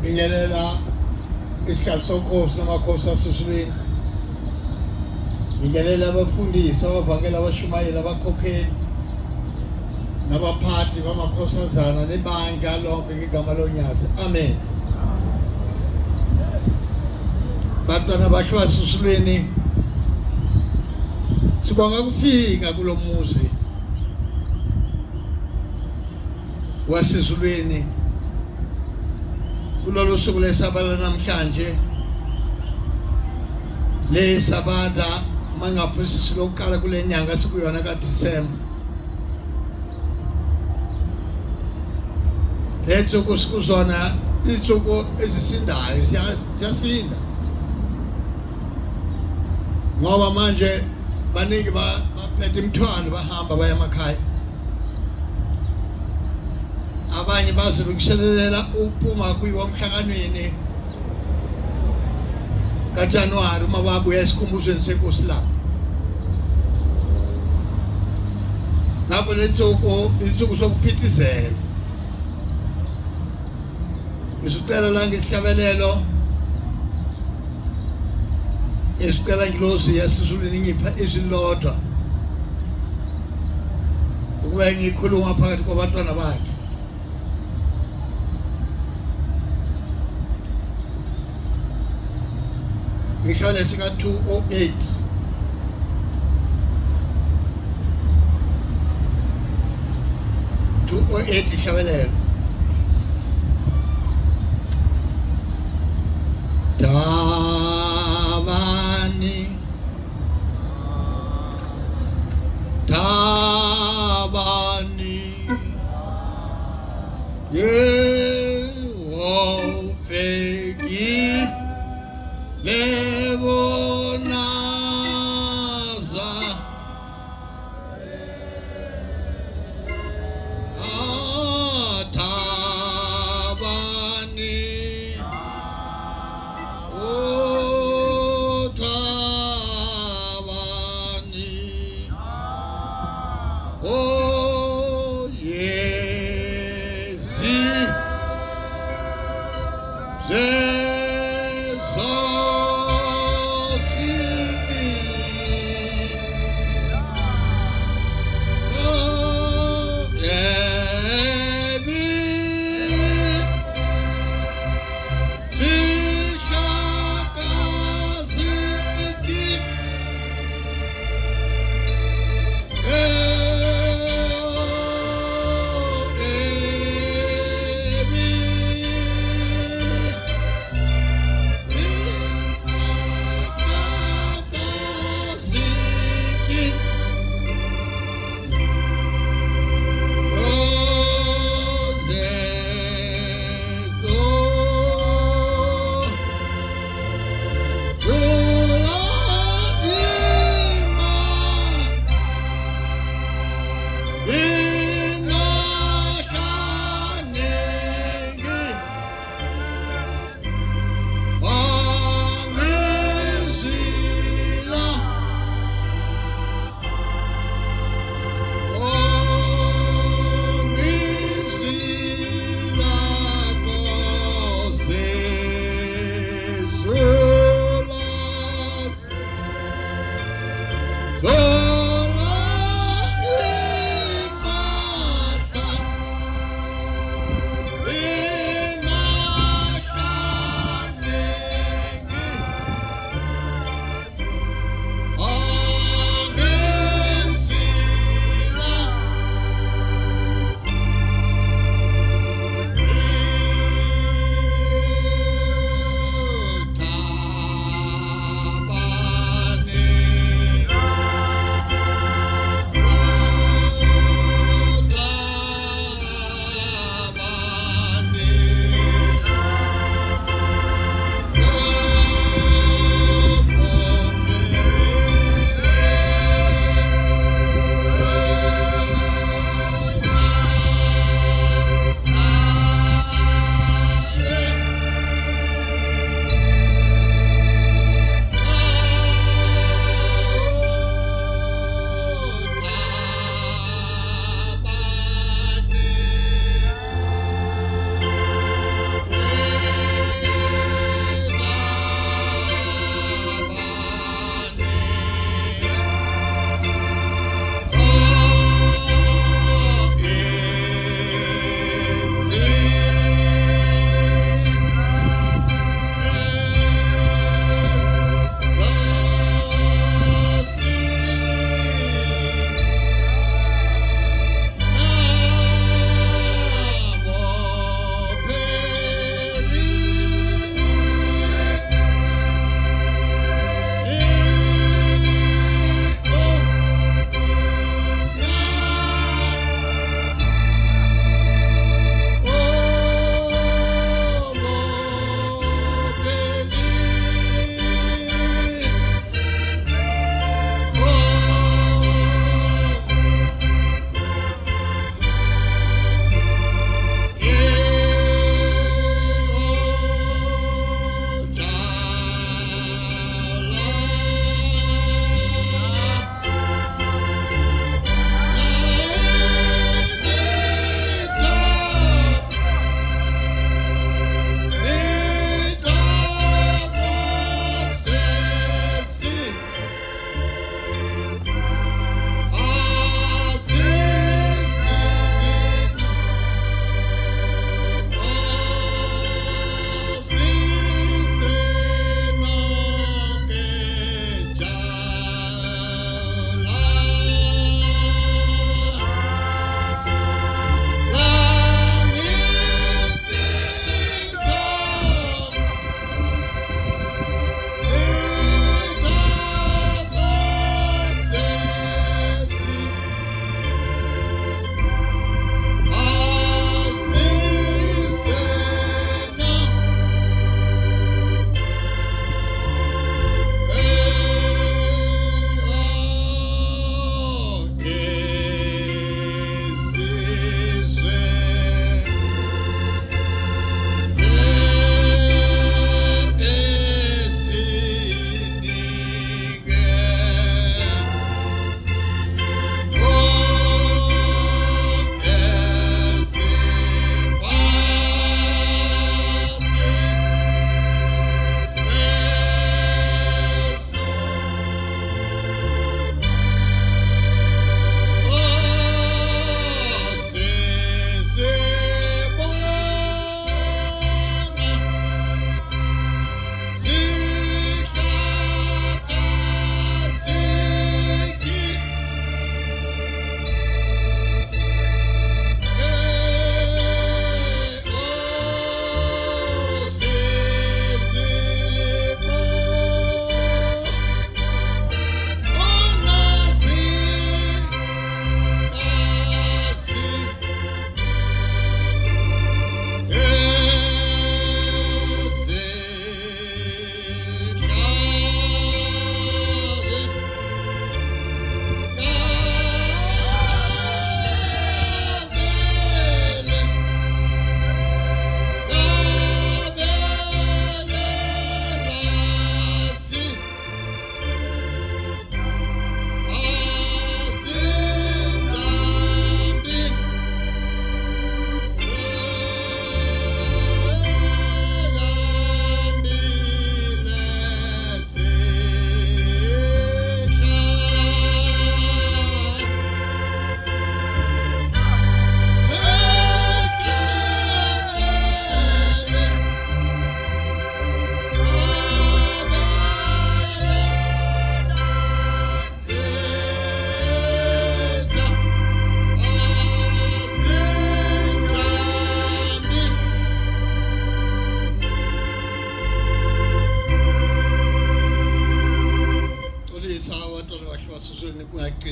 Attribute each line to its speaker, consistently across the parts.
Speaker 1: Ngingelela isihlalo sokhosi namakhosi asesulwini. Ngingelela abafundisi, abavangeli, abashumayeli, abakhokheli nabaphathi bamakhosazana nebandla lonke ngegama lonyazi. Amen. Bantwana bahle basesulwini, sibonga ukufika kulo muzi wasezulwini kulolu suku lesabata namhlanje, lesabata mangaphosisi lokuqala kule nyanga sikuyona kaDisemba. Lethuku sikuzona ithuku ezisindayo, siyasinda ngoba manje baningi baphethe imithwalo bahamba baya emakhaya. Abanye bazilungiselela ukuphuma kuyiwomhlanganweni kaJanuwari uma babuya esikhumbuzweni senkosi lapho. Lapho lethuku sokuphithizela. Ngisicela la ngesihlabelelo esicela ingilosi yasezulwini ngipha izilodwa ukuba ngikhuluma phakathi kwabantwana bakhe. Ngisho lesika 208 ihlabelelo. Tabani Yehofegi Levonaza Tabani Oh, yes,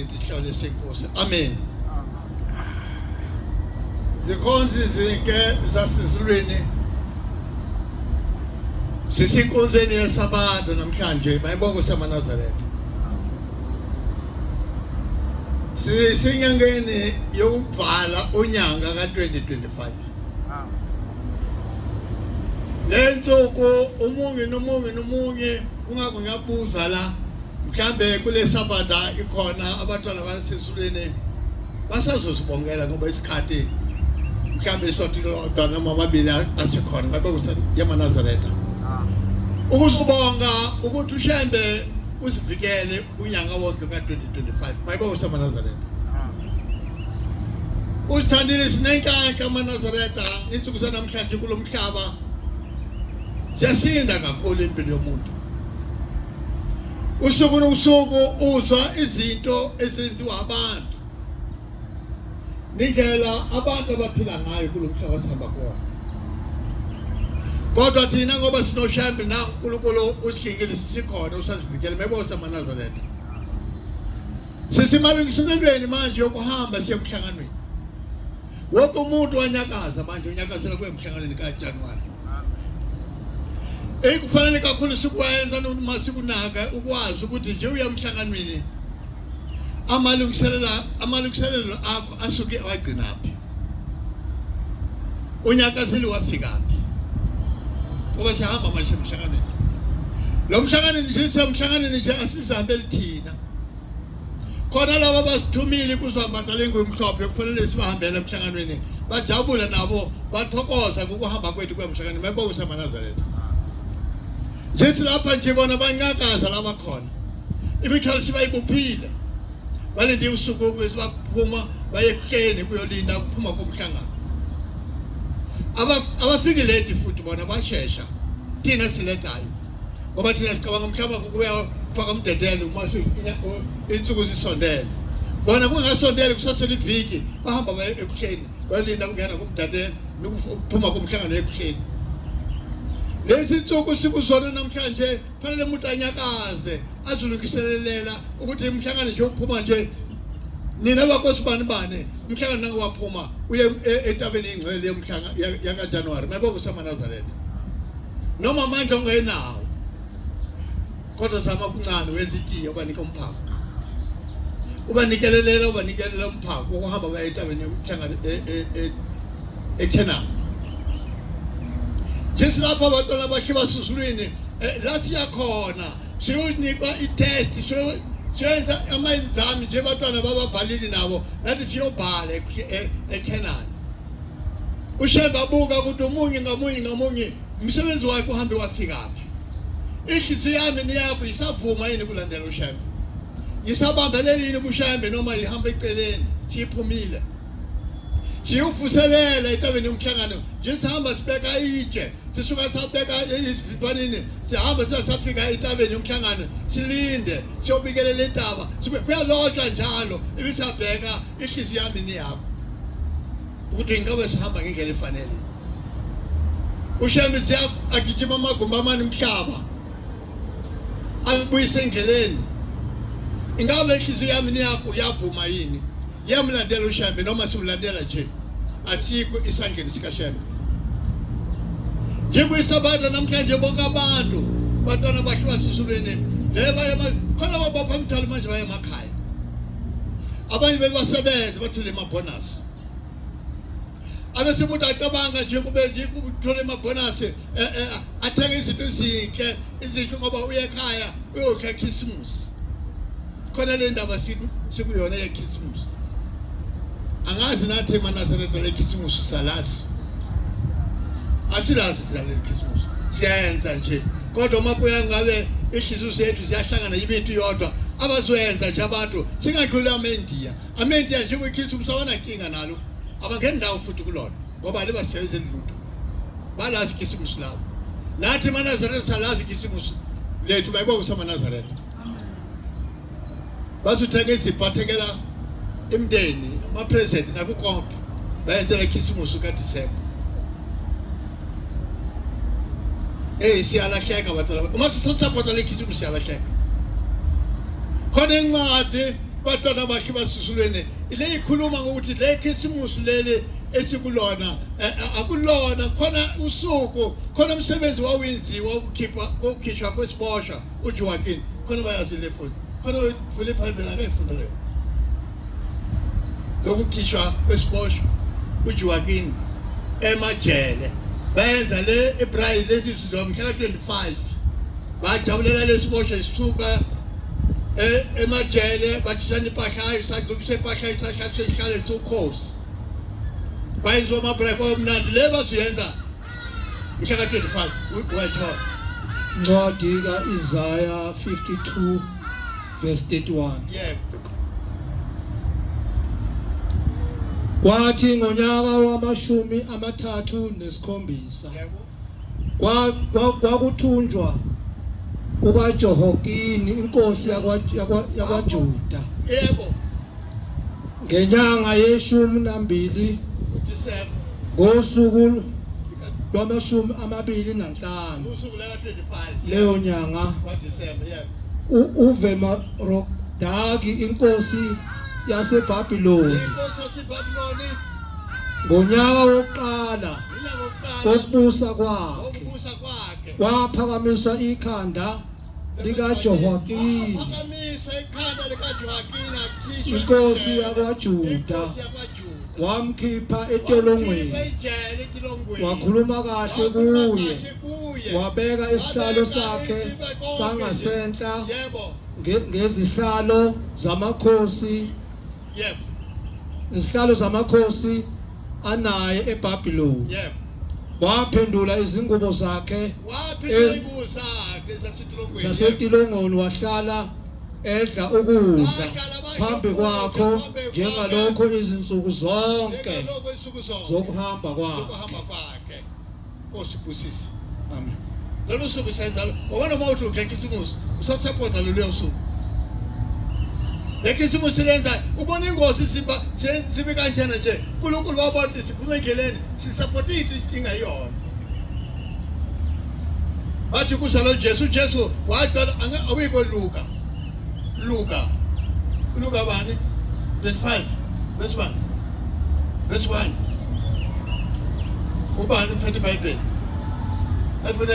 Speaker 1: sichithe isihlalo senkosi. Amen. Zikhonzi zinke zasizulwini sisinkonzweni yesabatha namhlanje mayibonke samaNazaretha. Sinyangeni yokubhala unyanga ka2025. Lensuku umungi kungakho ngiyabuza la mhlambe kule sabatha ikhona abantwana basizulwini basazosibongela ngoba isikhathi mhlambe sotilo dona mababili asikhona ngabe yamaNazaretha. Ukusibonga ukuthi ushembe usivikele unyanga wonke ka2025 mayibonke samaNazaretha. Usithandile sinenkanka amaNazaretha insuku zanamhlanje kulomhlaba. Siyasinda kakhulu impilo yomuntu. Usuku nosuku uzwa izinto ezenziwa abantu. Nindlela abantu abaphila ngayo kulomhlaba sihamba kuwona. Kodwa thina ngoba sinoshambi na uNkulunkulu usikhingile sikhona usasivikele mayibonke samaNazaretha. Sisimalungiselelweni manje yokuhamba siye emhlanganweni. Wonke umuntu wanyakaza manje unyakazela kuye emhlanganweni kaJanuwari. Kufanele kakhulu sikwenza noma sikunaka ukwazi ukuthi nje uya emhlanganweni amalungiselelo akho asuke wagcinaphi. Unyakazeli wafikaphi. Ngoba sihamba manje emhlanganweni. Lo mhlanganweni nje semhlanganweni nje asizihambeli thina. Khona laba abasithumile kuzwamandla lengumhlophe kufanele sibahambele emhlanganweni. Bajabula nabo bathokoza ngokuhamba kwethu kwemhlanganweni mayibonke samaNazaretha. Jesu lapha nje bona banyakaza laba khona. Imithwalo sibayibuphile. Balinde usuku ukusibaphuma bayekukeni kuyolinda ukuphuma komhlangano. Abafiki late futhi bona bashesha. Thina silethayo. Ngoba thina sicabanga umhlaba kubuya ufaka umdedelo mase insuku zisondele. Bona kungasondele kusasele iviki bahamba baye ekuhleni balinda ukungena kumdedelo nokuphuma komhlangano ekuhleni. Lezi insuku sikuzona namhlanje fanele umuntu anyakaze azilungiselelela ukuthi umhlangano nje uphuma nje nina bakosibani bane umhlangano nangu waphuma uye etabeni ingcwele yomhlangano yakaJanuwari mayibonke samaNazaretha. Noma manje ungenawo kodwa zama kuncane wenza itiye ubanika umphako. Ubanikelela umphako ukuhamba baye etabeni yomhlangano eKenani. Jesu lapha abantwana bakhe basizulwini la siyakhona siyonikwa itest siyenza amayinzami nje abantwana bababhalile nabo nathi siyobhala eKenani. Ushembe abuka ukuthi umunye ngamunye umsebenzi wakhe uhambe wafikaphi. Inhliziyo yami niyapho isavuma yini kulandela ushembe. Yisabambelele yini kushembe noma ihamba eceleni siphumile. Siyuvuselela etabeni yomhlangano nje sihamba sibeka itshe sisuka sabeka iziviphanini sihamba sasafika etabeni yomhlangano silinde siyobikelela intaba kuyalotshwa njalo ebisabheka inhliziyo yami niyakho ukuthi ingabe sihamba ngendlela efanele. Ushembe agijima amagumba amani umhlaba angibuyise endleleni. Ingabe inhliziyo yami niyakho yavuma yini yamlandela ushembe noma simulandela nje asikho isandleni sikaShembe. Nje kuyisabatha namhlanje bonke abantu bantwana bakhe basizulwini khona babapha umthwalo manje baye emakhaya. Abanye bebasebenza bathole amabonus. Abese umuntu acabanga nje kube nje ukuthola amabonus athenga izinto ezinhle ngoba uye ekhaya uyokha Christmas. Khona le ndaba sikuyona ye Christmas. Angazi nathi eMaNazaretha le Christmas salazi. Asilazi thina le Christmas. Siyayenza nje. Kodwa uma kuya ngabe inhliziyo yethu ziyahlangana ibintu yodwa abazoyenza nje abantu singadluli amendiya. Amendiya nje kwiChristmas abana inkinga nalo. Abangeni ndawo futhi kulona ngoba libasebenze lutho. Balazi Christmas lawo. Nathi eMaNazaretha salazi Christmas lethu bayibonke samaNazaretha. Basuthenga iziphathekela imndeni ama-present nakukonke bayenzela Christmas kaDisemba. Siyalahleka batala uma sisapota le Christmas siyalahleka. Khona incwadi batwana bakhe basisulweni ile ikhuluma ngokuthi le khisimusi leli esikulona akulona khona usuku khona umsebenzi wawenziwa ukukhishwa kwesiboshwa uJoaquin khona bayazile futhi khona uvule iBhayibheli akayifunda leyo lokukhishwa kwesiboshwa uJoaquin emajele bayenza le eBraille lesizwe mhla 25 bajabulela lesiboshwa isisuka emajele bathishana impahla isagcukise impahla isashaya isihlalo sokhosi bayenza amabreko omnandi le baziyenza mhla 25 wethola
Speaker 2: Ncwadi kaIsaya 52 verse 31.
Speaker 1: yebo
Speaker 2: Kwathi ngonyaka wamashumi amathathu nesikhombisa
Speaker 1: yebo
Speaker 2: kwakuthunjwa kukaJehoyakini inkosi yakwaJuda
Speaker 1: yebo
Speaker 2: ngenyanga yeshumi nambili
Speaker 1: uDisemba
Speaker 2: ngosuku lwamashumi amabili nanhlanu
Speaker 1: usuku la 25
Speaker 2: leyo nyanga
Speaker 1: kaDisemba yebo
Speaker 2: uVemerodaki inkosi yaseBhabhiloni
Speaker 1: inkosi yaseBhabhiloni
Speaker 2: ngonyaka wokuqala wokubusa kwakhe
Speaker 1: ukubusa kwakhe
Speaker 2: waphakamiswa ikhanda likaJehoyakini
Speaker 1: waphakamiswa ikhanda likaJehoyakini akhishwa
Speaker 2: inkosi yakwaJuda wamkhipha entolongweni wakhuluma kahle kuye wabeka isihlalo sakhe sangasentla
Speaker 1: yebo
Speaker 2: ngezihlalo zamakhosi
Speaker 1: yebo
Speaker 2: izihlalo zamakhosi anaye eBhabhiloni
Speaker 1: yebo
Speaker 2: waphendula izingubo zakhe
Speaker 1: waphinde ibusa zasitolongweni
Speaker 2: zasetilongweni wahlala edla ukudla phambi kwakho njengalokho izinsuku zonke zokuhamba
Speaker 1: kwakhe Nkosi kusisi
Speaker 2: amen
Speaker 1: lolu suku senza wabona mawuthi ukhisimusi usasupporta lolu suku lekhisimusi lenza ubona ingozi sibe kanjena nje uNkulunkulu wabona siphume endleleni sisupporta into ingayona bathi kusalo Jesu waqala awikho Luka bani 25 verse 1 ubani uphethe iBhayibheli afuna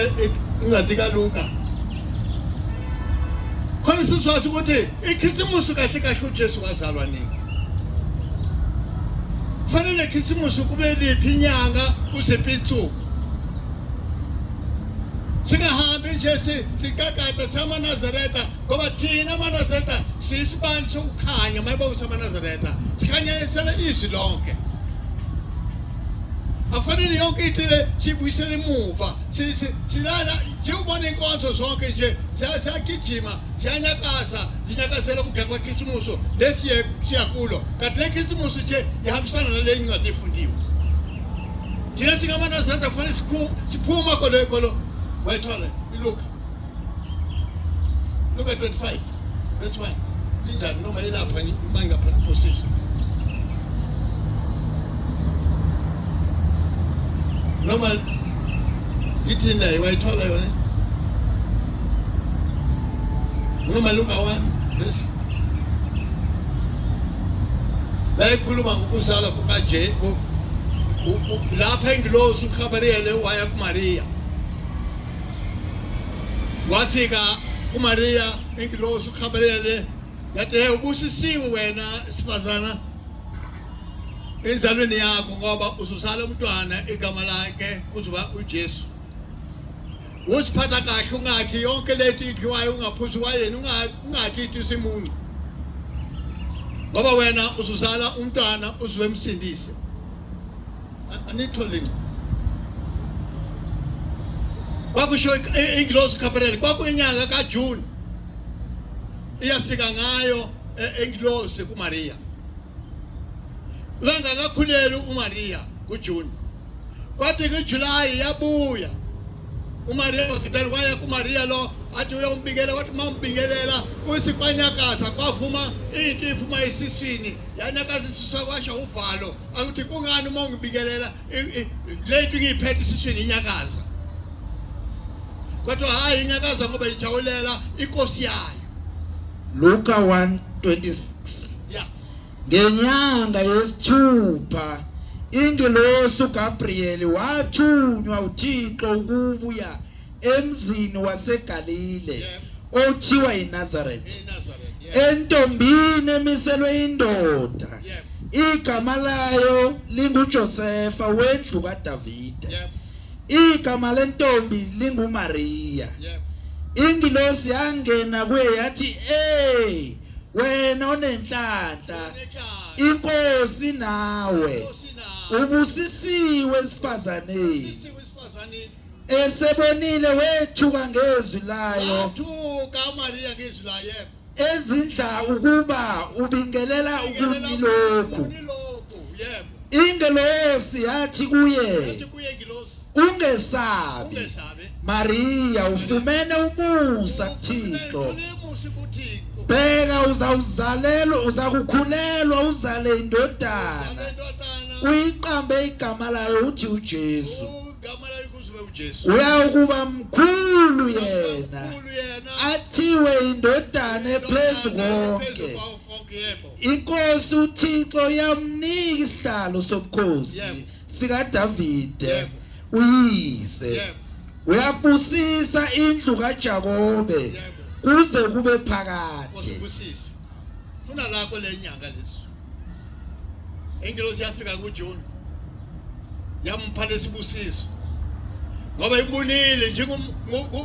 Speaker 1: ingadika Luka khona sizwazi ukuthi ikhisimusi kahle uJesu wazalwa nini fanele ikhisimusi kube liphi inyanga kusepithuko singahambi nje sikakade samaNazaretha ngoba thina amaNazaretha sisibani sokukhanya mayiba usamaNazaretha sikhanyisela izwi lonke afanele yonke into le sibuyisele emuva silala siyubona inkonzo zonke nje siyagijima siyanyakaza zinyakazela ukubheka kwekhisimusi lesiyakulo kanti le khisimusi nje ihambisana nale incwadi efundiwe thina singamaNazaretha kufanele siphuma kolo wayithola iLuka 25 verse 1 linjani noma ilapha ngapha position noma ithina wayithola yona noma Luka 1 verse la ikhuluma ngokuzalwa kukaJesu lapha ingilosi uGabriel waya kuMaria wafika kuMaria ingilosi uGabriel yathi ubusisiwe wena sifazana enzalweni yakho ngoba uzuzala umntwana igama lakhe kuzoba uJesu usiphatha kahle ungakhi yonke lethu ikhiwayo ungaphuzi wayeni ungakithi isimuncu ngoba wena uzuzala umntwana uziwe msindise anitholini kwakusho ingilosi Gabriel kwakuyinyanga kaJune iyafika ngayo ingilosi kuMaria ngangakakhuleli uMaria kuJune kwathi kuJuly yabuya uMaria wakidani waya kuMaria lo athi uyombikela wathi mambingelela kusikwanyakaza kwavuma into iphuma esiswini yanyakaza isiswa kwasha uvalo akuthi kungani uma ungibikelela lethu ngiyiphethe esiswini inyakaza kodwa hayi inyakaza ngoba ijawulela inkosi yayo
Speaker 2: Luka 1:26
Speaker 3: ngenyanga yesithupha ingelosi uGabriel wathunywa uThixo ukubuya emzini waseGalile othiwa yiNazaretha entombini emiselwe indoda igama layo linguJosefa wendlu kaDavida igama lentombi linguMaria ingilosi yangena kuye yathi wena onenhlanhla inkosi nawe ubusisiwe esifazaneni esebonile wethuka ngezwi layo ezindla ukuba ubingelela ukuni lokhu ingelosi yathi kuye ungesabi Maria ufumene umusa kuThixo bheka uzakukhulelwa uzale indodana uyiqambe igama layo uthi uJesu uyakuba mkhulu yena athiwe indodana ephezu konke inkosi uThixo yamnika isihlalo sobukhosi sikaDavide uyise uyabusisa indlu kaJakobe kuze kube phakade
Speaker 1: funa lakho lenyanga leso ingelosi yafika kuJona yampha lesibusiso ngoba ibonile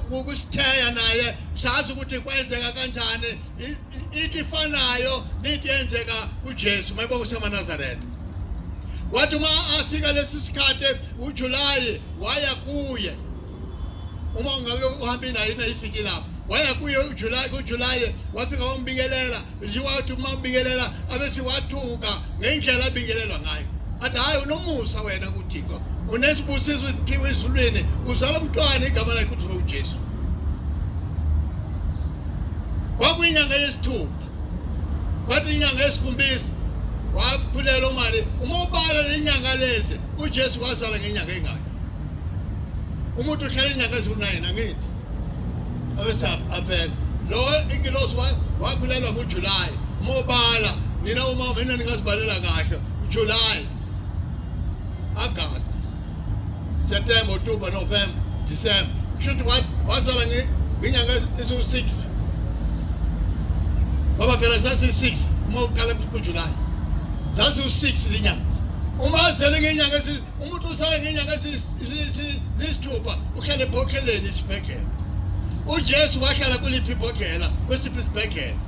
Speaker 1: ngokusithaya naye sazi ukuthi kwenzeka kanjani into ifanayo into yenzeka kuJesu mayibona useMaNazaretha wathi uma afika lesisikhathi uJulayi waya kuye uma ngabe uhambe naye ifiki lapho waya kuye uJulayi wafika wambingelela nje wathi uma mbingelela abese wathuka ngendlela abingelelwa ngayo athi hayi unomusa wena kuThixo unesibusiso esiphiwe ezulwini uzala umntwana igama lakhe kuthiwa uJesu kwakuyinyanga yesithupha kwathi inyanga yesikhombisa wakhulela uMaria uma ubala lenyanga lezi uJesu wazala ngenyanga engaki umuntu uhlala inyanga ezinayini angithi abese avela lo ingilosi wakhulelwa kuJulayi uma ubala nina uma mina ningazibalela kahle uJulayi August September October November December should wazala ngenyanga eziwu6 baba phela sasi6 uma uqala kuJulayi zaziwu6 inyanga uma azele ngenyanga umuntu usala ngenyanga zisithupha uhlala ebhokheleni isibhekela uJesu wahlala kuliphi ibhokela kwesiphi isibhekela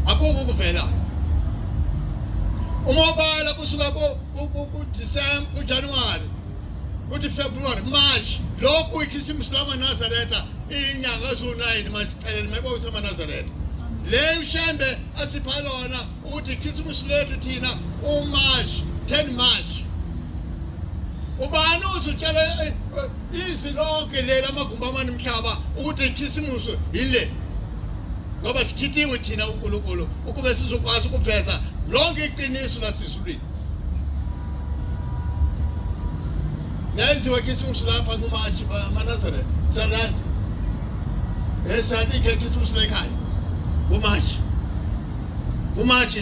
Speaker 1: akukho kuvela uma ubala kusuka ku-December kuJanuary kuthi February March lokhu ikhisimusi lamaNazaretha inyanga eziwu9 masiphelele mayibona useMaNazaretha le ushembe asipha lona uthi ikhisimusi lethu thina uMarch 10 March ubani uzutshela izwi lonke lela amagumba amane umhlaba ukuthi ikhisimusi ile ngoba sikhithiwe thina uNkulunkulu ukube sizokwazi ukuveza lonke iqiniso lasizulwini yenziwe ikhisimusi lapha kuMarch maNazaretha salanzi esathi ikhisimusi lekhaya kuMarch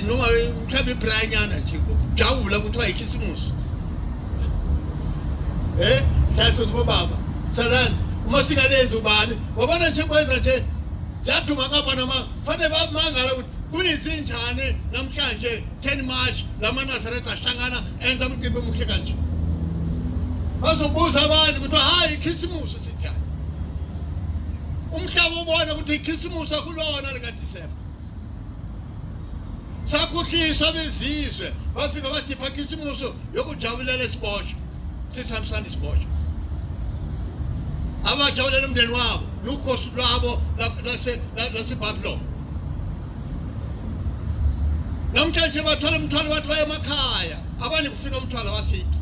Speaker 1: noma mhlawumbe ibranyana nje kujawula kuthiwa ikhisimusi hlaso zibaba salanzi uma singalenzi ubani wabona nje kwenza nje ziyaduma ngapha nama fanele bamangala ukuthi kulizinjani namhlanje 10 March lamaNazaretha ahlangana enza umcimbi omuhle kanje bazobuza abantu ukuthi hayi ikhisimusi sikhaya umhlaba ubona ukuthi ikhisimusi akulona lika December sakukhiswa bezizwe bafika basipha ikhisimusi yokujabulela isibosho sisihambisana isibosho abajabulela umndeni wabo nukhosi lwabo laseBabylon namhlanje bathola umthwalo bathi baye emakhaya abanye kufika umthwalo bafiki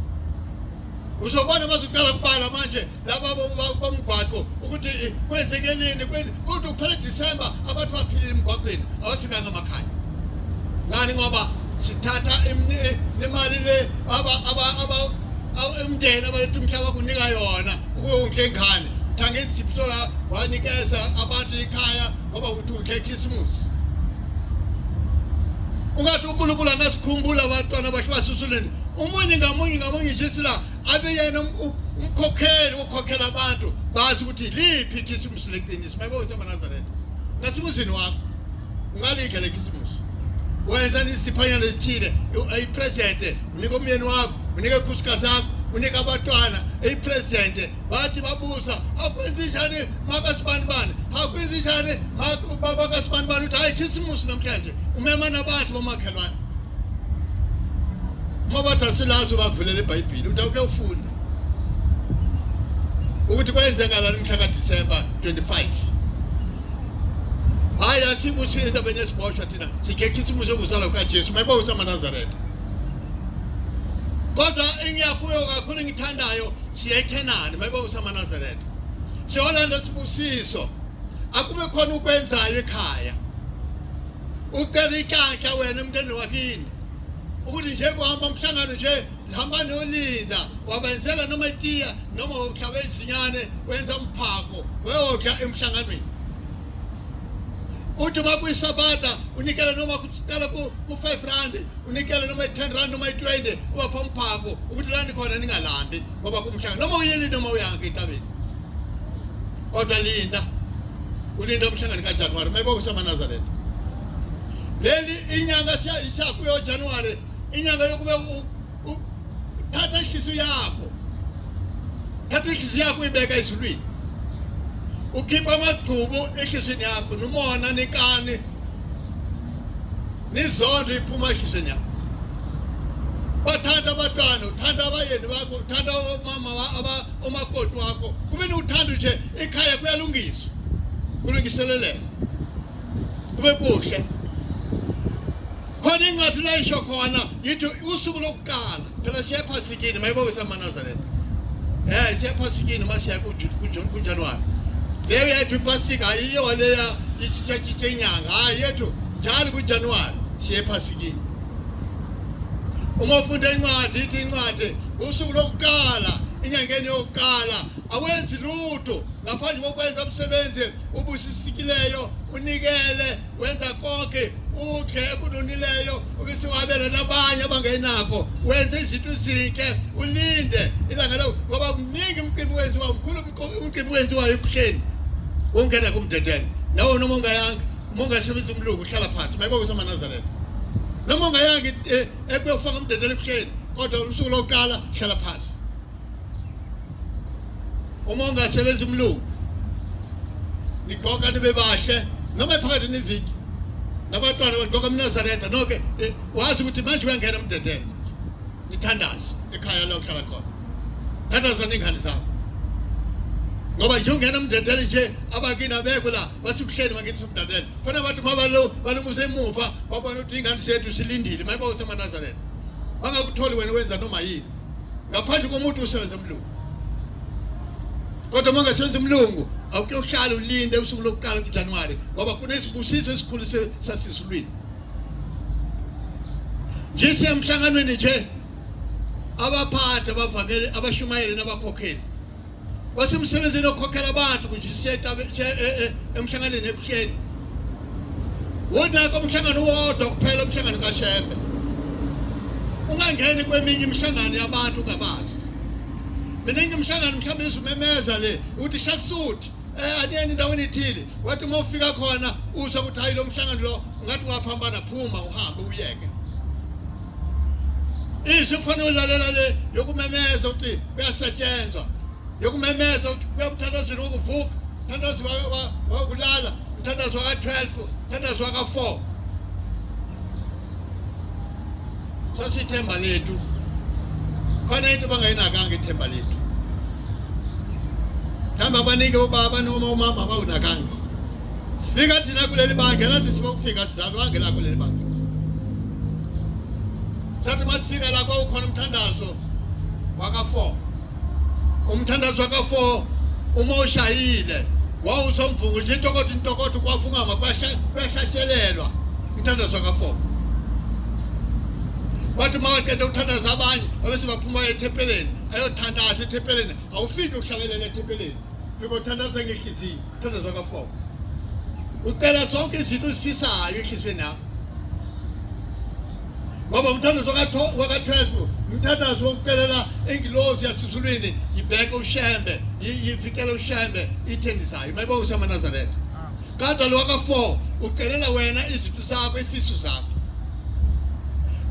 Speaker 1: uzobona bazoqala kubala manje laba bomgwaqo ukuthi kwenzekeleni kodwa kuphela December abantu baphilile emgwaqweni abafikanga emakhaya ngani ngoba sithatha imali le umndeni abalethu umhlaba kunika yona ukuyonke ingane thangeni siphola wanikeza abantu ikhaya ngoba ukuthi ukhe Christmas ungathi uNkulunkulu angasikhumbula abantwana bakhe basusuleni umunye ngamunye nje la abe yena umkhokheli ukhokhela abantu bazi ukuthi liphi ikhisimusi leqiniso mayibona useManazarete ngasimuzini wakho ungalikhe lekhisimusi wenza isiphanyana esithile ayipresente unika umyeni wakho unika ikhosikazi yakho unika abantwana ayipresente bathi babuza akwenza njani makasibanibani akwenza njani makasibanibani uthi hayi ikhisimusi namhlanje umema nabantu bomakhelwane mabathi asilazo bavulela eBhayibheli uthi awuke ufunda ukuthi kwenzekalani mhla kaDisemba 25 hayi asikuthi indaba nesibosha thina sikhekhisimusi okuzalwa kukaJesu mayibona useManazarete kodwa engiyakuyo kakhulu engithandayo siya eKhenani mayibona useManazarete siyolanda sibusiso akube khona ukwenzayo ekhaya ucela ikanka wena emntweni wakini ukuthi nje kuhamba umhlangano nje hamba nolinda wabenzela noma itiya noma uhlaba izinyane wenza umphako weyokha emhlanganweni uthi makuyisabata unikela noma kucala ku 5 rand unikela noma 10 rand noma 20 ubapha umphako ukuthi lani khona ningalambi ngoba kumhlangano noma uyeli noma uyange etabeni kodwa linda ulinda umhlangano kaJanuwari mayibona useManazarete leli inyanga siya kuyo Januwari inyanga yokube thatha inhliziyo yakho ibeka ezulwini ukhipha amagqubu enhliziyweni yakho nomona nekani nizondo iphuma enhliziyweni yakho bathanda abantwana uthanda abayeni bakho uthanda omama omakoti wakho kube uthando nje ekhaya kuyalungiswa kulungiseleleke kube kuhle khona incwadi la isho khona yithi usuku lokuqala phela siya ePhasikini mayibona useManazarete siya ePhasikini masiya kuJanuwari leyo yethu iPhasika ayiyo leya ichicha inyanga hayi yethu njalo kuJanuwari siya ePhasikini uma ufunda incwadi ithi incwadi usuku lokuqala inyangeni yokuqala awenzi lutho ngaphandle kokwenza umsebenzi ubusisikileyo unikele wenza konke ukhe kunonileyo ubese wabela nabanye abangenakho wenza izinto ezinhle ulinde ilanga lo ngoba kuningi umcimbi wenziwa umkhulu umcimbi wenziwa ekuhleni ungena kumdedene nawo noma ungayanga ungasebenza umlungu uhlala phansi mayibona useManazarete noma ungayanga ekuyofaka umdedene ekuhleni kodwa usuku lokuqala hlala phansi uma ungasebenza umlungu nigqoka nibe bahle noma ephakathi neviki nabantwana bagqoka eMnazarete noke wazi ukuthi manje uyangena emdedene nithandaze ekhaya la uhlala khona thandaza ningane zakho ngoba nje ungena emdedene nje abakini abekho la basikuhleni bakithi umdedene khona abantu balunguze emuva babona ukuthi ingane zethu silindile mayibona useManazarete bangakutholi wena wenza noma yini ngaphandle komuntu usebenza umlungu kodwa mangasenza umlungu awuke uhlale ulinde usuku lokuqala kuJanuwari ngoba kunesibusiso esikhulu sasizulwini nje siyamhlanganweni nje abaphathi abavakele abashumayeli nabakhokheli basemsebenzini okukhokhela abantu kunje emhlanganweni ekuhleni wona komhlangano wodwa kuphela umhlangano kaShembe ungangeni kweminye imihlangano yabantu ngabazi mina ngimhlangano mhlawumbe izumemeza le uthi hlatsuthi aniyeni endaweni ethile wathi uma ufika khona uza ukuthi hayi lo mhlangano lo ungathi waphambana phuma uhambe uyeke kufanele ulalela le yokumemeza ukuthi kuyasetshenzwa yokumemeza ukuthi kuyamthandazo ukuvuka umthandazo wakulala umthandazo waka-12 umthandazo waka-4 sasithemba lethu khona into bangayinakanga ithemba lethu hamba abanike ubaba noma umama abawunakanga sifika thina kuleli bandla nathi sibokufika sizalwangela kuleli bandla sathi masifika la kwaukhona umthandazo waka-4 umthandazo waka-4 uma ushayile wawusomvuko nje intokotho kwavungama kwahlatshelelwa umthandazo waka-4 bathi mawaqeda ukuthandaza abanye abese baphuma ethempeleni ayothandaza ethempeleni awufiki ukuhlabelela ethempeleni fika uthandaza ngenhliziyo umthandazo waka-4 ucela zonke izinto uzifisayo enhliziyweni yakho ngoba umthandazo waka-12 umthandazo wokucelela ingilosi yasizulwini ibheke ushembe yivikele ushembe ithendisayo mayibona uSamaNazaretha. Kanti lo waka-4 ucelela wena izinto zakho ifiso zakho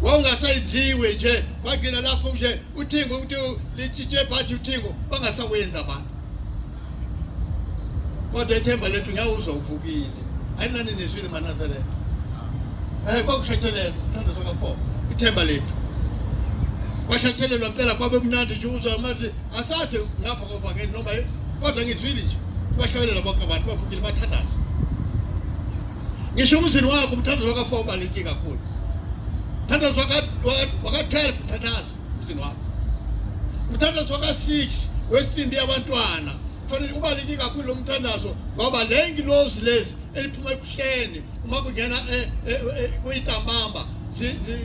Speaker 1: wawungasayidziwe nje kwagcina lapho nje uthingo ukuthi litshitshe phathi uthingo bangasawenza abantu. Kodwa ithemba lethu ngiyawuzwa uvukile ayinani neswini maNazaretha kwakuhlathelelwa umthandazo waka-4 ithemba lethu kwahlathelelwa mpela kwabe mnandi nje uzwa amazi asaze ngapha kovangeli noma kodwa ngizwile nje bahlabelela bonke abantu bavukile bathandaza. Ngisho umzini wakho umthandazo waka-4 ubaluleke kakhulu. Umthandazo waka-12 umthandazo umzini wakho. Umthandazo waka-6 wesimbi yabantwana kufanele ubaluleke kakhulu lo mthandazo ngoba le ngilosi lezi eliphuma ebuhleni uma kungena kuyitambamba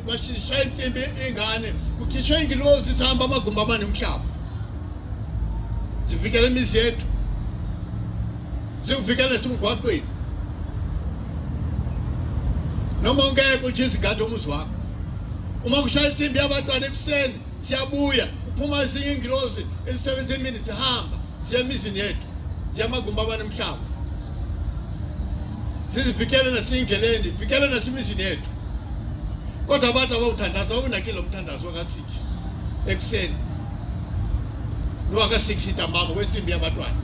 Speaker 1: bashaya insimbi ingane kukhishwe ingilosi sihamba amagumbi amane umhlaba zivikele imizi yethu zivikele simgwaqweni noma ungeke nje izigadi umuzi wakho. Uma kushaya insimbi yabantwana ekuseni siyabuya uphuma ezinye ingilosi ezisebenza emini sihamba siya emizini yethu siya amagumbi amane umhlaba sizivikele nasindleleni vikele nasemizini yethu. Kodwa abantu abawuthandaza wawunakile umthandazo waka-6 ekuseni nowaka-6 intambama wensimbi yabantwana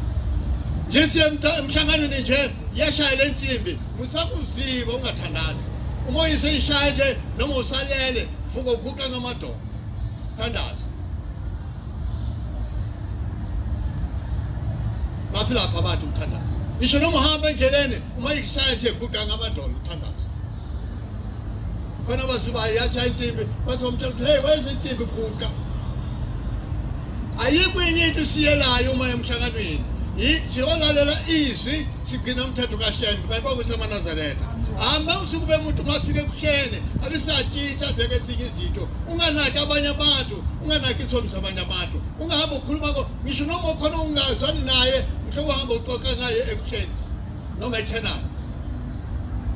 Speaker 1: nje siya emhlanganweni nje yashaya le nsimbi musakuziva ungathandazi umoya seyishaya nje noma usalele vuka uguqa ngamadolo thandaza. Bathi lapha abantu umthandazo ngisho noma uhamba endleleni uma ishaya nje uguqa ngamadolo uthandaza. Khona bazibayo yashaya insimbi bathi umtshela ukuthi hey wayeze insimbi guqa. Ayikho enye into siyelayo uma emhlanganweni siyolalela izwi sigcina umthetho kaShembe bayibona uSamaNazaretha. Hamba usukube umuntu mafike ekuhlene abisatshitha abheke ezinye izinto unganaki abanye abantu unganaki isono zabanye abantu ungahamba ukhuluma ngisho noma ukhona ungazwani naye mhlobo uhamba uxoxa ngaye ekuhlene noma eKhenani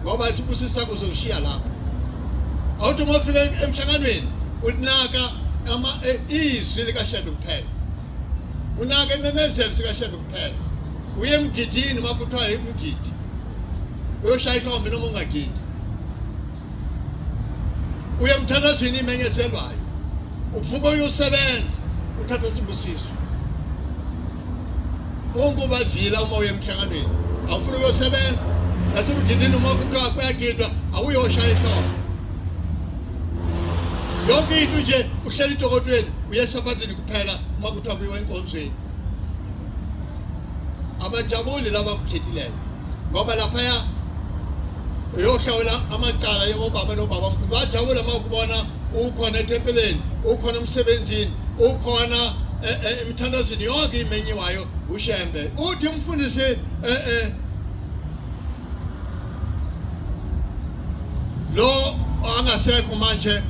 Speaker 1: ngoba isibusiso sakho uzoshiya lapho. Awuthi uma ufika emhlanganweni unaka izwi likaShembe kuphela unaka imemezelo sikaShembe kuphela uye emgidini uma kuthiwa umgidi uyoshaya ihlombe noma ungagidi uye emthandazweni imenyezelwayo uvuka uyosebenza uthatha isibusiso ungubavila uma uye emhlanganweni awufuna uyosebenza nasemgidini uma kuthiwa kuyagidwa awuyoshaya ihlombe yonke into nje uhleli idokotweni uyesabathini kuphela uma kuthiwa kuyiwa enkonzweni. Abajabuli laba kukhethileyo ngoba laphaya uyohlawula amacala yobaba nobaba mkhulu bajabula uma ukubona ukhona etempeleni ukhona emsebenzini ukhona emthandazweni yonke imenyiwayo uShembe. Uthi umfundisi lo angasekho manje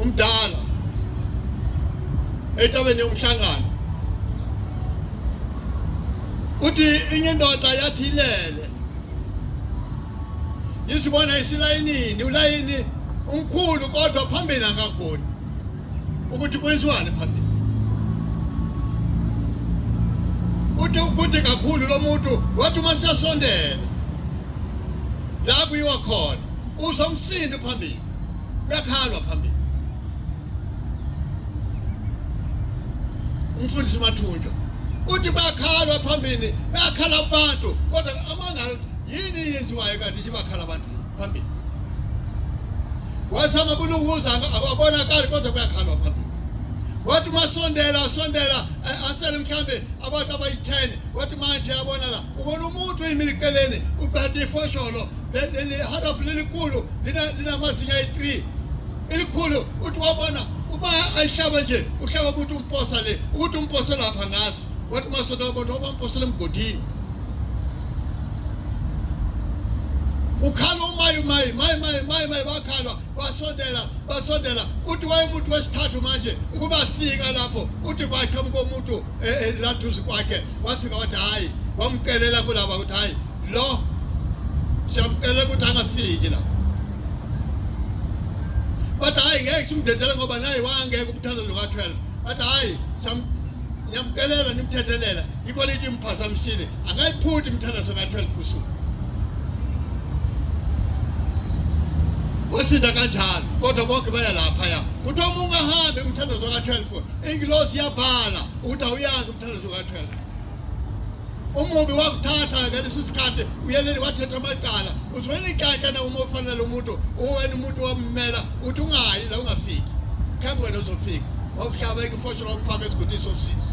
Speaker 1: umdala etabeni yomhlangano uthi inye indoda yathi ilele yisibona isilayinini ulayini umkhulu kodwa phambili angakuboni ukuthi kwenziwane phambili. Uthi ukuthi kakhulu lo muntu wathi uma siyasondela la kuyiwa khona uzwa umsindo phambili kuyakhalwa phambili. Umfundisi Mathunjwa uthi bakhalwa phambili bayakhala abantu kodwa amangalo yini yenziwayo kanti nje bakhala abantu phambili. Wasama bulukuza abonakala kodwa bayakhalwa phambili. Wathi masondela asele mhlambe abantu abayi-10 wathi manje yabona la ubona umuntu oyimilikeleni ubhade ifosholo leharafu lelikhulu linamazinga ayi-3 elikhulu uthi wabona uma ayihlaba nje uhlaba umuntu umposa le ukuthi umposa lapha ngasi wathi masondela abantu abamposela emgodini ukhala umayi bakhalwa basondela uthi wayemuntu wesithathu manje ukuba afika lapho uthi kwaqhamuka umuntu lathuzi kwakhe wafika wathi hayi wamcelela kulaba ukuthi hayi lo siyamcelela ukuthi angafiki la bathi hayi ngeke simdedele ngoba naye wangeke umthandazo ka-12 bathi hayi niyamkelela nimthethelela yikho lithi imphazamisile angayiphuthi umthandazo ka-12 kusuku wasinda kanjalo kodwa bonke baya laphaya kuthiwa uma ungahambi umthandazo ka-12 ingilosi iyabhala ukuthi awuyazi umthandazo ka-12 umubi wakuthatha ngalesi sikhathi uyelele wathetha amacala uthi wena ikantsha uma ufanele umuntu uwena umuntu wammela uthi ungayi la ungafiki khambe wena uzofika wakuhlaba ifosholo wakufaka esigodini sobusisi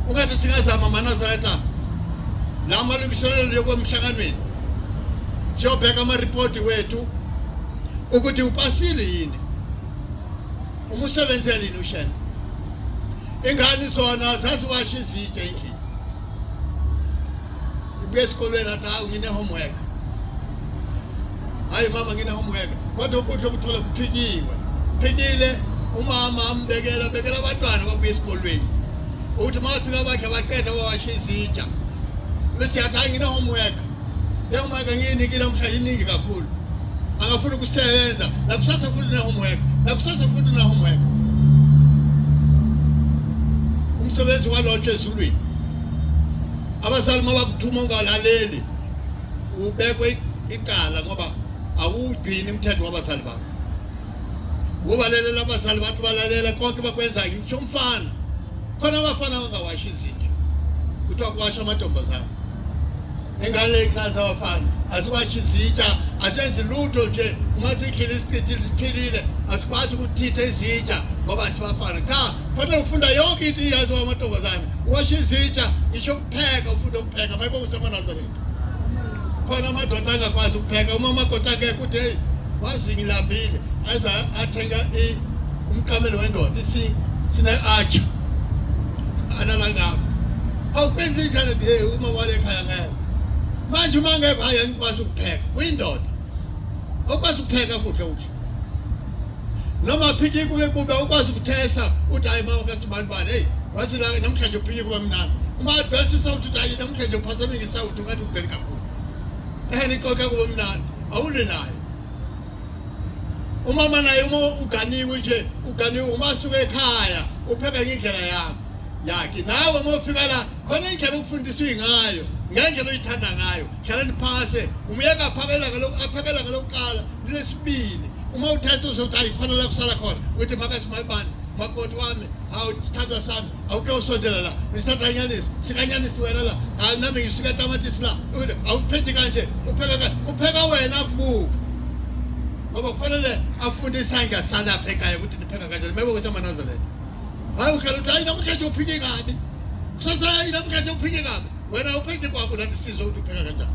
Speaker 1: ungathi singazama amaNazaretha la malungiselelo yokwemhlanganweni siyobheka amaripoti wethu ukuthi upasile yini uma usebenzela yini ushena ingane zona zaziwasha izitsha endlini ibuye esikolweni athi hayi ngine-homework hayi mama ngine-homework kodwa ukudla okuthola kuphikile umama ambekela abantwana babuye esikolweni ukuthi uma bafika bakhe baqeda bawasha izitsha bese yathi hayi ngine-homework le-homework angiyinikile mhla yiningi kakhulu angafuni ukusebenza nakusasa futhi ne-homework umsebenzi walotshwa ezulwini abazali uma bakuthuma ungalaleli ubekwe icala ngoba awugcini umthetho wabazali bakho ubalalela abazali bathi balalela konke bakwenzayo ngisho umfana khona abafana abangawashi izinto kuthiwa kuwasha amantombazane engane echaza abafana asiwashi izitsha asenzi lutho nje uma sikhile isiqithi siphilile asikwazi ukuthitha izitsha ngoba asibafana cha kufanele ufunda yonke into iyazi wamantombazane uwasha izitsha ngisho ukupheka ufunda ukupheka mayibona usemaNazaretha khona amadoda angakwazi ukupheka uma amadoda angeke uthi hey wazi ngilambile aza athenga umqamelo wendoda sine-atsha analangapha awukwenzi njani hey uma wale ekhaya ngeke manje uma ngeke hayi angikwazi ukupheka uyindoda awukwazi ukupheka kuhle uthi noma phiki kube ukwazi ukuthesa uthi hayi mama kasibani hey wathi la namhlanje uphiki kuba mnandi uma adwesisa uthi hayi namhlanje uphazame ngisawuthi ngathi ugcwele kakhulu nikoke kuba mnandi awule naye umama naye uma uganiwe nje uma suka ekhaya upheka ngendlela yakhe nawe uma ufika la khona indlela ukufundiswa ngayo ngendlela oyithanda ngayo hlalani phase umyeka aphakela ngalokuqala lesibili uma uthesa uzothi hayi khona la kusala khona uthi makasimayibani makoti wami awusithandwa sami awuke usondela la ngisithatha inyanisi sikanyanisi wena la hayi nami ngisuka tamatisi la awuphethi kanje upheka wena kubuka ngoba kufanele afunde isandla salapha ekhaya ukuthi nipheka kanjani maybe kusemaNazaretha hayi ukhala uthi hayi namhlanje uphike kabi kusasa hayi namhlanje uphike kabi wena uphethe kwakho nathi sizwe ukuthi upheka kanjani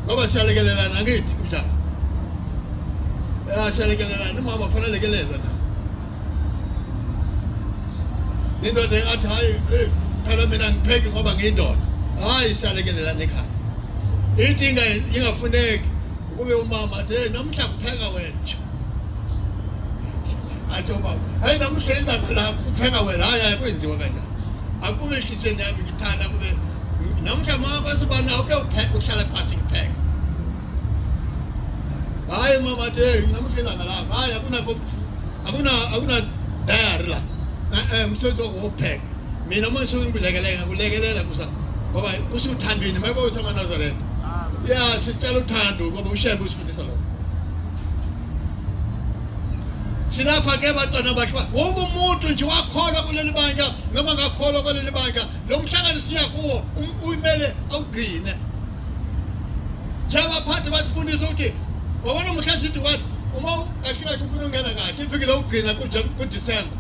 Speaker 1: ngoba siyalekelelana angithi kunjani siyalekelelana umama kufanele lekelelwa na indoda engathi hayi phela mina ngipheki ngoba ngiyindoda hayi siyalekelelana ekhaya inkinga ingafuneki kube umama athi namhla kupheka wena athi baba hayi namhla indaba la kupheka wena hayi ayikwenziwa kanjani akube ehlizweni yami ngithanda kube namhla mama basibana awuke upheka uhlala phansi kupheka hayi mama athi namhla indaba la hayi akuna diary la umsebenzi wokupheka mina manje ngikulekelela kusa ngoba kusuthandweni mayibona usemaNazaretha ya sicela uthando ngoba ushembe usifundisa lokho silapha ke bantwana bakhe wonke umuntu nje wakholwa kuleli bandla noma ngakholwa kuleli bandla lo mhlangano siya kuwo uyimele awugcine njengabaphathi basifundisa ukuthi wabona umkhasithi wathi uma kahlika ufuna ungena kahle ifikile ukugcina kuDisemba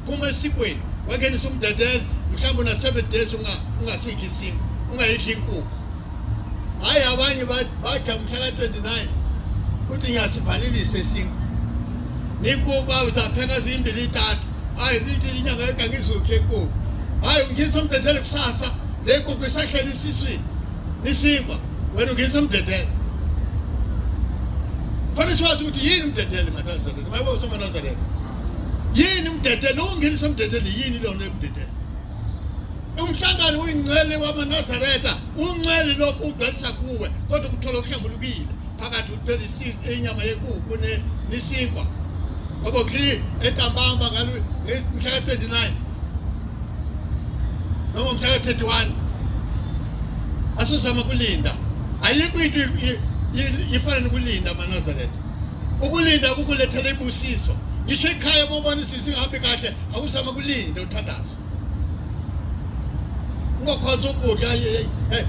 Speaker 1: kuma esikweni wangenisa umdedele mhlawumbe una 7 days ungasidli isingo ungayidli inkukhu hayi abanye bathi mhla ka-29 ukuthi ngiyasivalelisa isingo ninkukhu awuzapheka zimbili ithathu hayi zithi inyanga yonke angizukhe inkukhu hayi ungisa umdedele kusasa le nkukhu isahleli esiswini nisimba wena ungisa umdedele fanele siwazi ukuthi yini umdedele maNazaretha mayibona usemaNazaretha yini umdedele ungenisa umdedele yini lona umdedele umhlangano uyingcele wamaNazaretha ungcele lokhu ugcwalisa kuwe kodwa ukuthola uhlambulukile phakathi u26 inyama yenkukhu nesinkwa ngoba khi entambama ngalo mhla ka29 noma mhla ka31 asuzama kulinda ayikho into ifana nokulinda amaNazaretha ukulinda kukulethela ibusiso ngisho ekhaya mobona singahambi kahle awuzama kulinda uthandazo ngokhonza ukudla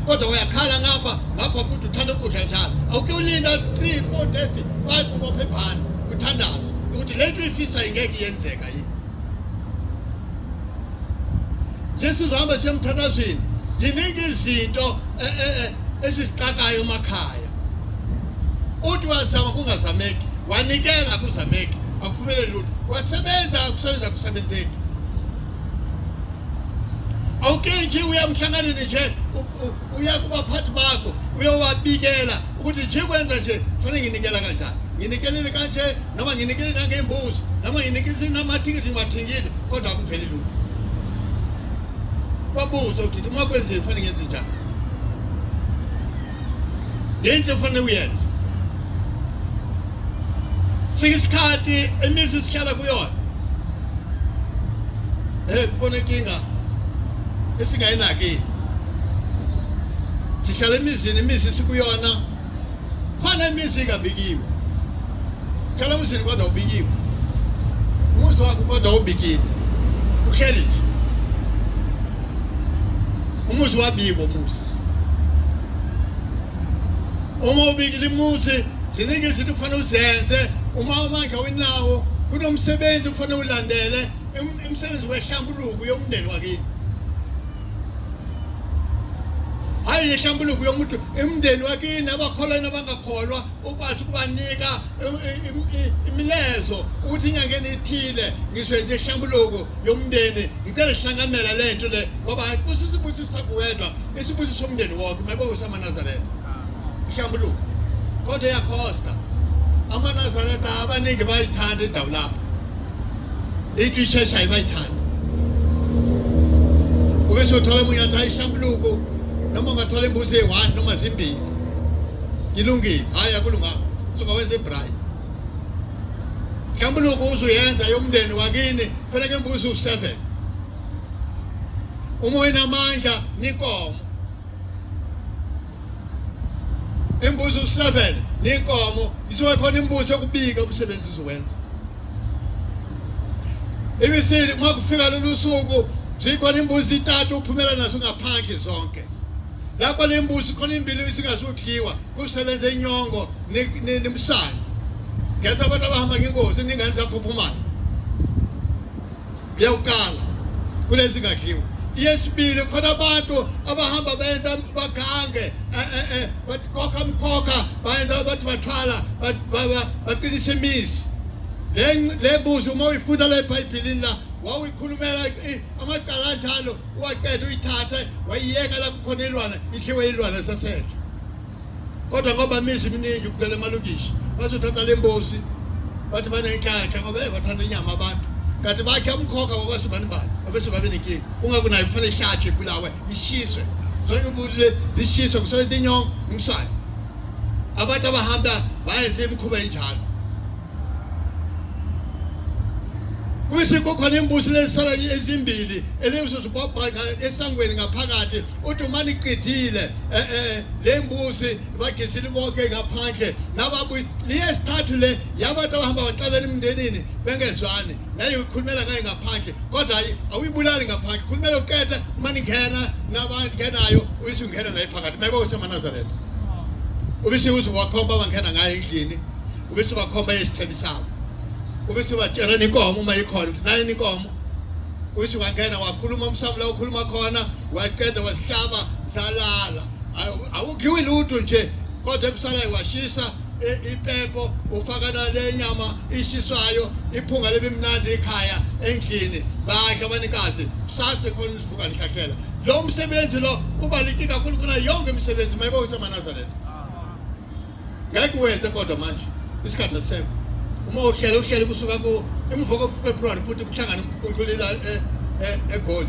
Speaker 1: kodwa uyakhala ngapha futhi uthanda ukudla njalo awuke ulinda 3-4 days 5 ubophe ebhani uthandazo ukuthi lento ifisa ingeke yenzeka yini Jesu zohamba siyamthandazweni ziningi izinto esisixakayo emakhaya uthi wazama kungazameki wanikela kuzameki akuphumele lutho wasebenza kusebenzeki awuke nje uyamhlanganeni nje uya kubaphathi bakho uyowabikela ukuthi nje kwenza nje kufanele nginikela kanjani nginikelele kanje noma nginikele nangembuzi noma nginikele namathikithi ngiwathengile kodwa akupheli lutho wabuza ukuthi uma kwenze kufanele ngenze njani yento kufanele uyenze sikisikhathi imizi sihlala kuyona kubona inkinga esingayinaki sihlala emizini imizi sikuyona khona imizi ingabikiwe khala umzini kodwa ubikiwe umuzi wakho kodwa ubikile uhleli nje umuzi wabibo umuzi uma ubikile umuzi ziningi izinto kufanele uzenze uma amandla wenawo kunomsebenzi kufanele ulandele umsebenzi wehlambuluko yomndeni wakini hayi ihlambuluko yomuntu emndeni wakini abakholwa nabangakholwa ukwazi ukubanika imilezo ukuthi inyangeni ithile ngiswenze ihlambuluko yomndeni ngicela sihlanganela lento le ngoba kusisibusiso kuwedwa isibusiso somndeni wonke mayibo usamaNazaretha ihlambuluko kodwa yakhosta amaNazaretha abaningi bayithanda indawo lapho ithi ishesha bayithanda ubese uthola umuntu ayihlambuluko noma ungathola imbuzi eyi-1 noma zimbili ilungile hayi akulunganga suka wenze ibrayi ihlambuluko uzuyenza yomndeni wakini kufanele imbuzi u7 uma unamandla ninkomo imbuzi u7 ninkomo isuke khona imbuzi yokubika umsebenzi uzowenza ibisile uma kufika lolu suku zikhona imbuzi 3 uphumela nazo ngaphandle zonke lapho le mbuzi khona imbili isingazudliwa kusebenza inyongo nemsana ngeza abantu abahamba ngengozi ningane zaphuphumana yawukala kulezi ngadliwa yesibili khona abantu abahamba benza bagange bakhokha mkhokha bayenza bathi bathwala baqinisa imizi le mbuzi uma uyifunda la eBhayibhelini la wawuyikhulumela amacala anjalo uwaqeda uyithathe wayiyeka la kukhona ilwana ihliwe ilwana sasethe kodwa ngoba imizi eminingi kugcwele emalokishi bazothatha le mbuzi bathi banenhlanhla ngoba bathanda inyama abantu kanti bakhe umkhokha ngokwasibani abese babe nenkinga kungakunayo kufanele ihlatshwe ibulawe ishiswe zonke imbuzi zishiswe kusebenza inyongo umsana abantu abahamba bayenze imikhuba enjalo kuyise kukhona imbuzi lesala ezimbili elezozibhabhaka esangweni ngaphakathi uthi uma niqedile le mbuzi bagesile bonke ngaphandle nababuyi liyesithathu le yabantu abahamba baqalela emndenini bengezwani nayo ukhulumela ngaye ngaphandle kodwa awuyibulali ngaphandle khulumela uqeda uma ningena nabangenayo uyisungena naye phakathi mayibo usemaNazaretha ubese uzowakhomba abangena ngaye endlini ubese bakhomba isithembi sabo ubese batshela inkomo uma ikhona nayo inkomo ubese wangena wakhuluma umsamu la ukhuluma khona waqeda wasihlaba zalala awukhiwi lutho nje kodwa ebusalayo washisa ipepo ufaka nale nyama ishiswayo iphunga lebimnandi ekhaya endlini bakhe abanikazi sase khona isivuka lihlakhela lo msebenzi lo ubaluleke kakhulu kuna yonke imisebenzi mayibo usemaNazaretha ngeke wenze kodwa manje isikhathi asekho uma uhlele kusuka ku emva koFebruary futhi umhlangano unkululela eGoli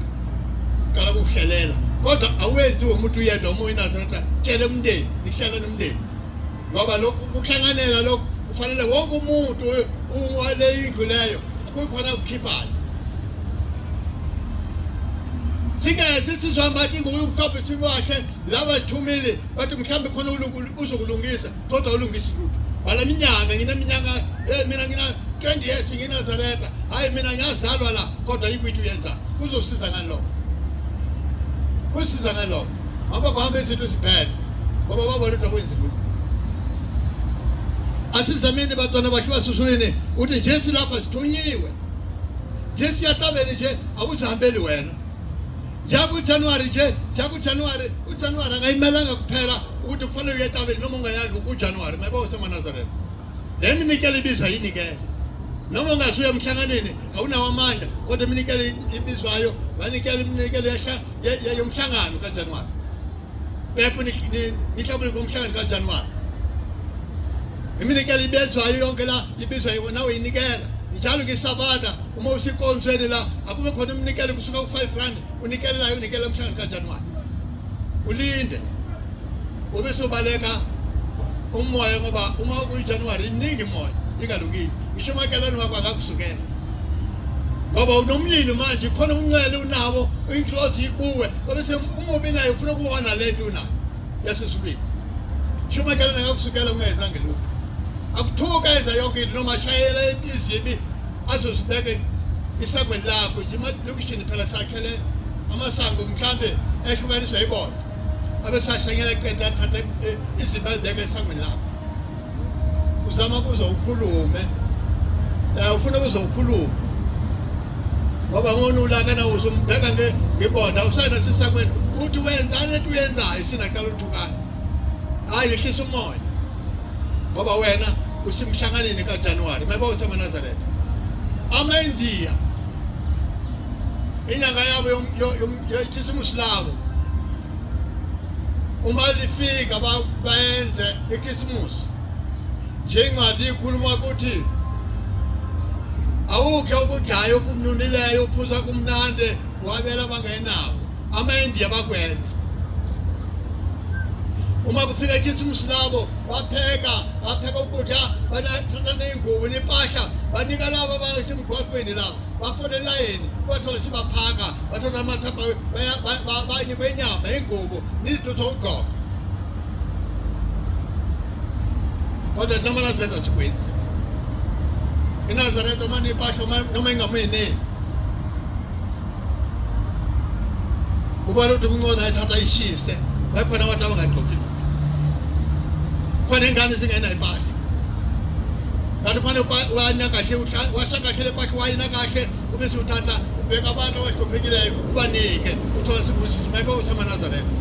Speaker 1: kala kuhlelela kodwa awenzi umuntu uyedwa uma uyiNazaretha tshela umndeni nihlala nomndeni ngoba lokhu kuhlanganela lokhu kufanele wonke umuntu wale indlu leyo kukhona ukukhiphayo. Singeke sizihamba ingubo ukukhapha sibahle laba thumile bathi mhlambe khona uzokulungisa kodwa ulungisi lutho. Bala minyaka ngineminyaka mina ngina 20 years ngiNazaretha. Hayi mina ngiyazalwa la kodwa yikwethu yenza. Kuzosiza ngani lo? Kusiza ngani lo? Aba bahambe izinto siphele. Ngoba babona ukuthi akwenzi lutho. Asizameni bantwana bakhe basusulini uthi Jesu lapha sithunyiwe. Jesu yatabele nje awuzihambeli wena. Jaku January uJanuary angayimelanga kuphela ukuthi kufanele uyetabeli noma ungayazi kuJanuary mayebo useMaNazaretha. Le minikele ibiza yini ke? Noma ungasuye emhlanganweni awunawo amandla kodwa iminikele ibizwayo banikele iminikele yomhlangano kaJanuary. Bepho nihlabule ngomhlangano kaJanuary. Iminikele ibizwayo yonke la ibizwa yona uyinikela. Njalo ke sabada uma usikonzweni la akube khona umnikelo kusuka ku5 unikelela unikela umhlanga kaJanuary. Ulinde ube sobaleka umoya ngoba uma kuJanuary iningi moya ingalungile. Ngisho makelani wakwakusukela. Ngoba unomlilo manje khona uncele unabo inclose ikuwe bese umubi nayo ufuna ukuwana lento unayo yasesubili. Ngisho makelani ngakusukela ungayizange lutho. Akuthuka eza yonke into noma shayela izibi azosibeke isagweni lakho nje lokishini phela sakhele amasango mhlambe ehlukaniswa yibona abesashanyela iqenda athathe izibi azibeke esagweni lakho uzama kuzo ukhulume ufuna kuzo ukhulume ngoba ngona ulaka na uzombeka ngebona usayina sisagweni uthi wenzani lento uyenzayo sinaqala uthukana hayi ehlisa umoya ngoba wena usimhlanganeni kaJanuary mayebo useMaNazaretha. Ama-India inyanga yabo yokhisimusi labo uma lifika bayenze ikhisimusi njengathi ikhuluma ukuthi awukhe ukudlayo okumnunileyo uphuza kumnande wabela bangenabo. Ama-India bakwenza uma kufika ikhisimusi labo bapheka ukudla banathatha ney'ngubo nempahla banika labo abasemgwaqweni labo bafona elayini bathola sibaphaka bathatha amathapha banikwe inyama ingubo nizinto zokugqoka kodwa noMaNazaretha sikwenzi iNazaretha uma nempahla noma ingameneni ubona ukuthi kungcono ayithatha ishise bakhona abantu abangagqoki khona ingane zingena impahla kanti kufanele wayina kahle washaka kahle impahla wayina kahle ubese uthatha ubheka abantu abahluphekileyo ubanike uthola sibusisi maybe useMaNazaretha.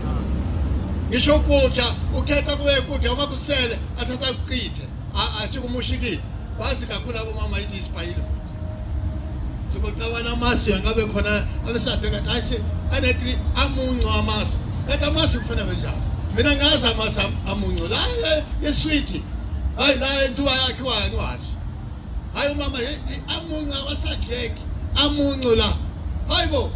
Speaker 1: Ngisho ukudla ukhetha kuwe ukudla uma kusele athatha kuqithe asikumushikile bazi kakhulu abomama yithi isipayile futhi sokuqabana amasi angabe khona abesabheka hayi anethi amuncu amasi kanti amasi kufanele benjalo. Mina ngazi amasi amuncu la yesweet hayi la enziwa yakhe wazi hayi umama amuncu awasakheki amuncu la hayibo